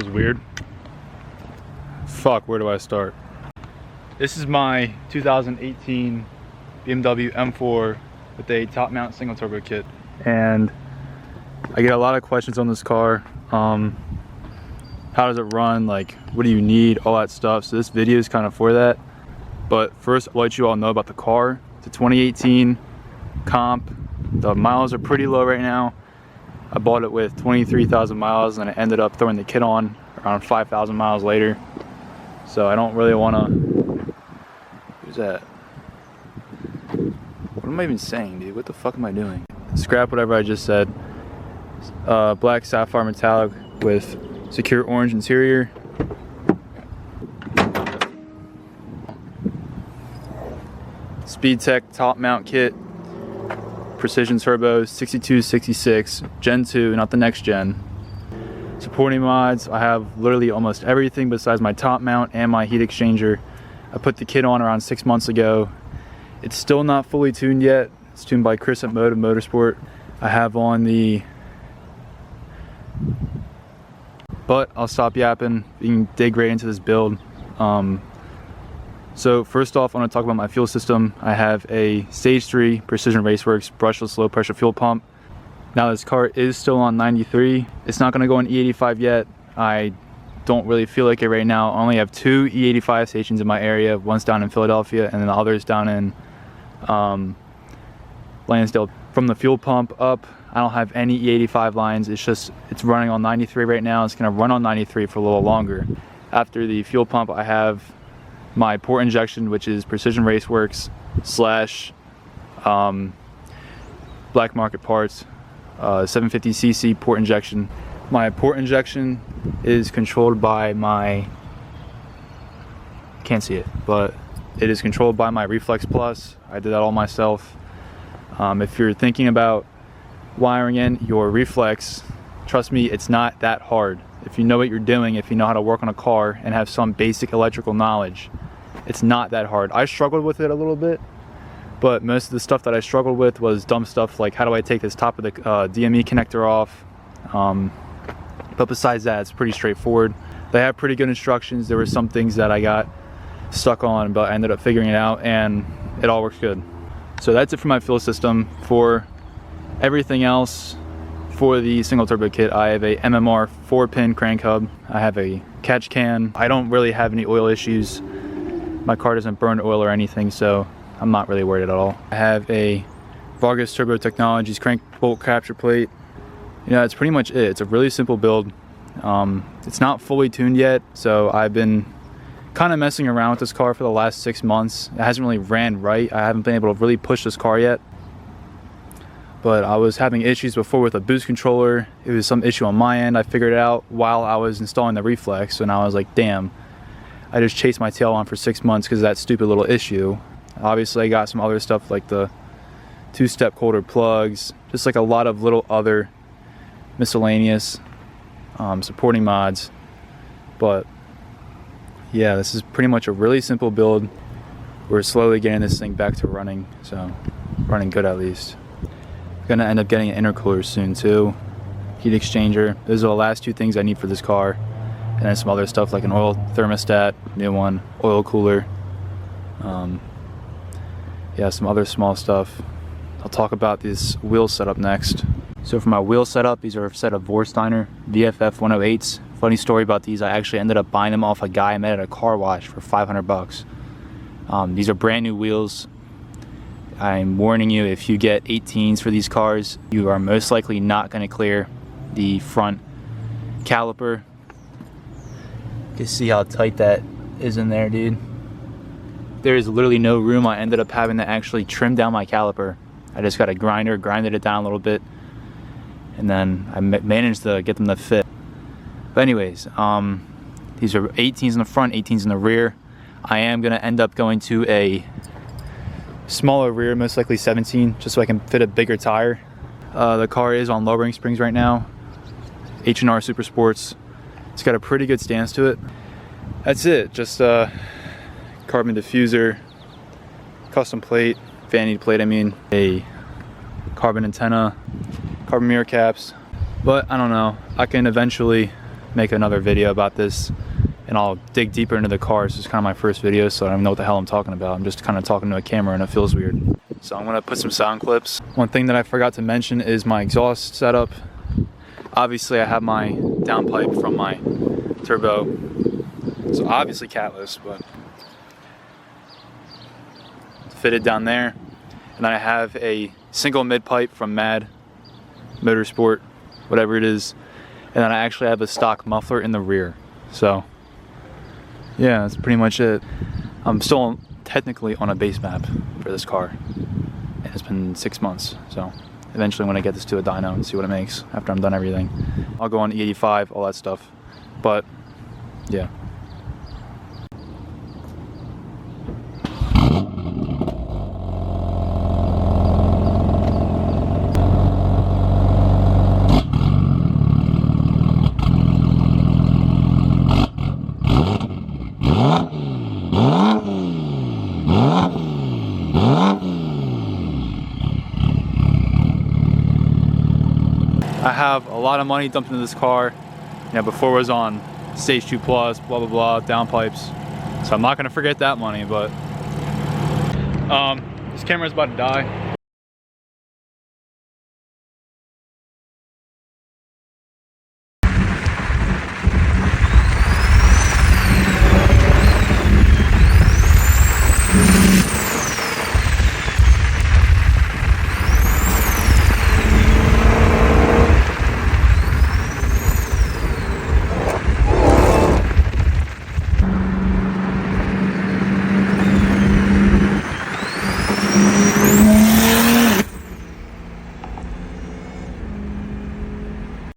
feels weird. Fuck, where do I start? This is my 2018 BMW M4 with a top mount single turbo kit. And I get a lot of questions on this car. How does it run? Like, what do you need? All that stuff. So this video is kind of for that. But first, I'll let you all know about the car. It's a 2018 comp. The miles are pretty low right now. I bought it with 23,000 miles and I ended up throwing the kit on around 5,000 miles later. So I don't really want to... Who's that? What am I even saying, dude? What the fuck am I doing? Scrap whatever I just said. Black sapphire metallic with secure orange interior. Speedtech top mount kit. Precision turbo 6266 Gen 2, not the next gen. Supporting mods, I have literally almost everything besides my top mount and my heat exchanger. I put the kit on around 6 months ago. It's still not fully tuned yet. It's tuned by Chris at Motive Motorsport. I have on the... But I'll stop yapping. You can dig right into this build. So first off, I want to talk about my fuel system. I have a Stage 3 Precision Raceworks brushless low pressure fuel pump. Now this car is still on 93. It's not going to go on E85 yet. I don't really feel like it right now. I only have 2 E85 stations in my area. One's down in Philadelphia and then the other's down in Lansdale. From the fuel pump up, I don't have any E85 lines. It's running on 93 right now. It's going to run on 93 for a little longer. After the fuel pump, I have my port injection, which is Precision Raceworks / Black Market Parts 750cc port injection. My port injection is controlled by my, can't see it, but it is controlled by my Reflex Plus. I did that all myself. If you're thinking about wiring in your Reflex, trust me, it's not that hard. If you know what you're doing, if you know how to work on a car and have some basic electrical knowledge, it's not that hard. I struggled with it a little bit, but most of the stuff that I struggled with was dumb stuff like how do I take this top of the DME connector off. But besides that, it's pretty straightforward. They have pretty good instructions. There were some things that I got stuck on, but I ended up figuring it out and it all works good. So that's it for my fuel system. For everything else, for the single turbo kit, I have a MMR 4-pin crank hub. I have a catch can. I don't really have any oil issues. My car doesn't burn oil or anything, so I'm not really worried at all. I have a Vargas Turbo Technologies crank bolt capture plate. You know, that's pretty much it. It's a really simple build. It's not fully tuned yet, so I've been kind of messing around with this car for the last 6 months. It hasn't really ran right. I haven't been able to really push this car yet. But I was having issues before with a boost controller. It was some issue on my end. I figured it out while I was installing the Reflex, and I was like, damn, I just chased my tail on for 6 months because of that stupid little issue. Obviously, I got some other stuff like the 2-step coulter plugs, just like a lot of little other miscellaneous supporting mods. But yeah, this is pretty much a really simple build. We're slowly getting this thing back to running, so running good at least. Gonna end up getting an intercooler soon too. Heat exchanger. Those are the last 2 things I need for this car. And then some other stuff like an oil thermostat, new one, oil cooler. Yeah, some other small stuff. I'll talk about this wheel setup next. So for my wheel setup, these are a set of Vorsteiner VFF 108s. Funny story about these, I actually ended up buying them off a guy I met at a car wash for 500 bucks. These are brand new wheels. I'm warning you, if you get 18s for these cars, you are most likely not going to clear the front caliper. You can see how tight that is in there, dude. There is literally no room. I ended up having to actually trim down my caliper. I just got a grinder, grinded it down a little bit, and then I managed to get them to fit. But anyways, these are 18s in the front, 18s in the rear. I am going to end up going to a smaller rear, most likely 17, just so I can fit a bigger tire. The car is on lowering springs right now. H&R Super Sports. It's got a pretty good stance to it. That's it, just carbon diffuser, custom plate, vanity plate I mean, a carbon antenna, carbon mirror caps. But I don't know, I can eventually make another video about this, and I'll dig deeper into the car. This is kind of my first video, so I don't even know what the hell I'm talking about. I'm just kind of talking to a camera and it feels weird. So I'm gonna put some sound clips. One thing that I forgot to mention is my exhaust setup. Obviously I have my downpipe from my turbo, so obviously catless, but fitted down there. And then I have a single mid pipe from Mad Motorsport, whatever it is. And then I actually have a stock muffler in the rear. So yeah, that's pretty much it. I'm still technically on a base map for this car. And it's been 6 months. So eventually when I get this to a dyno and see what it makes after I'm done everything, I'll go on E85, all that stuff. But yeah. I have a lot of money dumped into this car. You know, before it was on Stage 2 Plus, blah, blah, blah, downpipes. So I'm not gonna forget that money, but this camera's about to die.